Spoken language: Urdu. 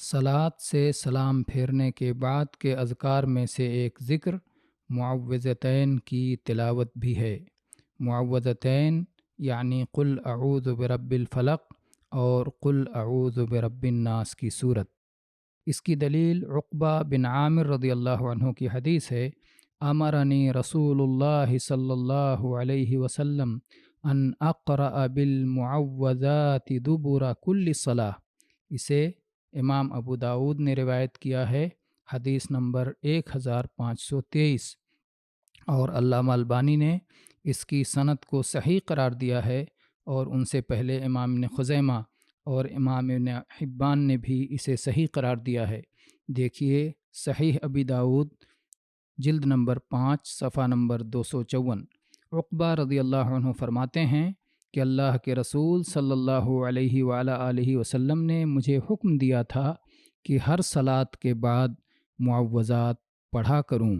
صلاۃ سے سلام پھیرنے کے بعد کے اذکار میں سے ایک ذکر معوذتین کی تلاوت بھی ہے۔ معوذتین یعنی قل اعوذ برب الفلق اور قل اعوذ برب الناس کی صورت۔ اس کی دلیل عقبہ بن عامر رضی اللہ عنہ کی حدیث ہے، امرنی رسول اللہ صلی اللہ علیہ وسلم ان اقرأ بالمعوذات دبر کل صلاح۔ اسے امام ابو داود نے روایت کیا ہے، حدیث نمبر 1523، اور علامہ البانی نے اس کی سند کو صحیح قرار دیا ہے، اور ان سے پہلے امام ابن خزیمہ اور امام ابن حبان نے بھی اسے صحیح قرار دیا ہے۔ دیکھیے صحیح ابی داود جلد نمبر 5 صفحہ نمبر 254۔ عقبہ رضی اللہ عنہ فرماتے ہیں کہ اللہ کے رسول صلی اللہ علیہ وآلہ وسلم نے مجھے حکم دیا تھا کہ ہر صلاۃ کے بعد معوذات پڑھا کروں۔